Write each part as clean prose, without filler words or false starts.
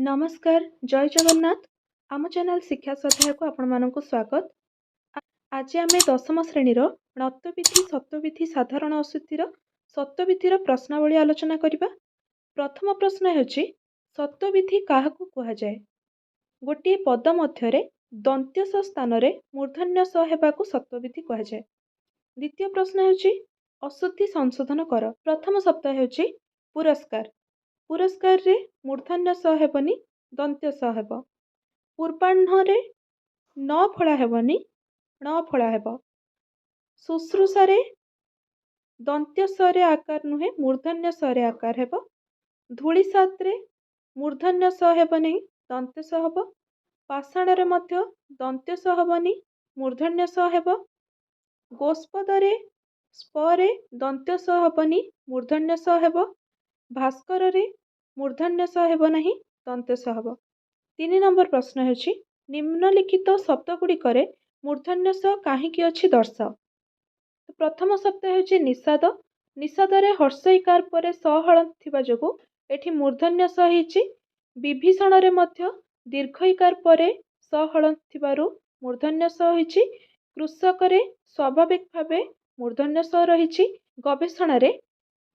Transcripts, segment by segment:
नमस्कार जय जगन्नाथ आम चैनल शिक्षा स्वाध्याय को आपण मानक स्वागत। आज आम दशम श्रेणी नतविधि शतविधि साधारण अशुद्धिर शतविधिर प्रश्नावली आलोचना करिबा। प्रथम प्रश्न हेउछि शतविधि काहाकु कुहाजाए। गोटे पद मध्यरे दन्त्य स स्थान रे मूर्धन्य स हेबाकु शतविधि कुहाजाए। द्वितीय प्रश्न हेउछि अशुद्धि संशोधन कर। प्रथम शब्द हेउछि पुरस्कार। पुरस्कार रे मूर्धन्य स हेबनी दन्त्य स हेब। पूर्वाह्न रे न फला हेबनी न फला हेब। शुश्रूषा रे दन्त्य स रे आकार नुहे मूर्धन्य स रे आकार हेब। धूलिसात रे मूर्धन्य स हेबनी दन्त्य स हेब। पाषाण रे मध्य दन्त्य स हेबनी मूर्धन्य स हेब। गोस्पद रे स्प रे दन्त्य स हेबनी मूर्धन्य स हेब। भास्कर रे मूर्धन्य स हेब नहीं दन्त्य स हेब। 3 नंबर प्रश्न हेउछि निम्नलिखित शब्दगुड़िकरे मूर्धन्य स काहींकी अछि दर्शाओ। तो प्रथम शब्द हेउछि निषाद। निषाद रे हर्षईकार परे स हलंत थिबा जोगु एठी मूर्धन्य स हेछि। विभीषण रे मध्य दीर्घईकार परे स हलंत थिबारु मूर्धन्य स हेछि। कृषक रे स्वाभाविक भावे मूर्धन्य स रहिछि। गवेषणा रे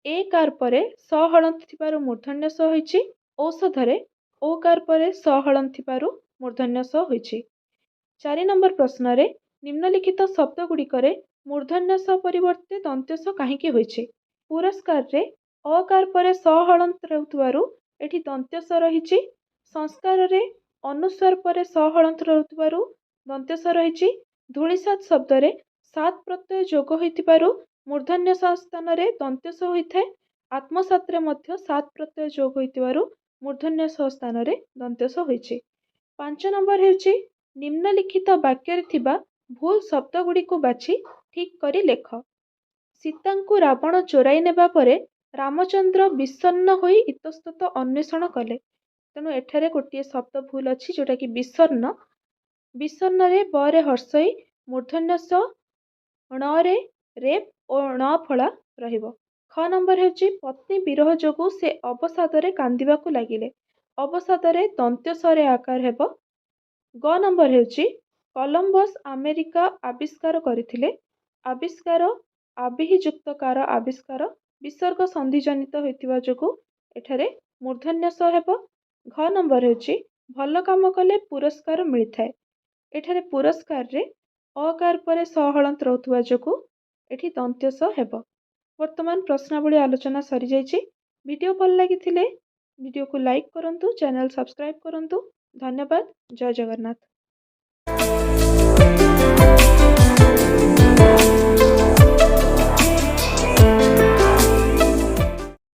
एकार परे स हलंत थिबारु मूर्धन्य स होइछि। औषध रे ओकार परे स हलंत थिबारु मूर्धन्य स होइछि। 4 नंबर प्रश्न रे निम्नलिखित शब्दगुड़िकरे मूर्धन्य स परिवर्ते दन्त्य स काहींकी होइछि। पुरस्कार रे अकार परे स हलंत रहउतबारु एठी दन्त्य स रहिछि। संस्कार रे अनुस्वार परे स हलंत रहउतबारु दन्त्य स रहिछि। धूलिसात शब्द रे सात प्रत्यय जोग होइतिबारु मूर्धन्य स स्थान रे दन्त्य स होइଥାଏ। आत्मसात रे मध्य सात प्रत्यय जोग होइतिबारु मूर्धन्य स स्थान रे दन्त्य स होइछि। 5 नंबर हेउछि निम्नलिखित वाक्य रे थिबा भूल शब्दगुड़िकु बाछि ठीक करी लेख। सीतांकु रावण चोराई नेबा परे रामचंद्र विषण्ण होई इतस्तत अन्वेषण कले। तेणु एठारे गोटे शब्द भूल अछि जोटा कि विषण्ण। विषण्ण रे ब रे हर्षई मूर्धन्य स ण रे रेप और ण फला रहिब। ख नंबर हेउछि पत्नी विरह जोगु से अवसादरे कांदिबाकु लागिले। अवसादरे दन्त्य स रे आकार हेब। ग नंबर हेउछि कोलंबस अमेरिका आविष्कार करथिले। आविष्कार आबिहि युक्त कार आविष्कार विसर्ग संधि जनित होइतिबा जोगु एठारे मूर्धन्य स हेब। घ नंबर हेउछि भल काम कले पुरस्कार मिलिथाए। एठारे पुरस्कार रे अकार परे स हलंत रहउतबा जोगु एठी दन्त्य स हेब। वर्तमान प्रश्नावली आलोचना सरी जाइछि। वीडियो भल लागिथिले वीडियो को लाइक करंतु, चैनल सब्सक्राइब करंतु। धन्यवाद। जय जगन्नाथ।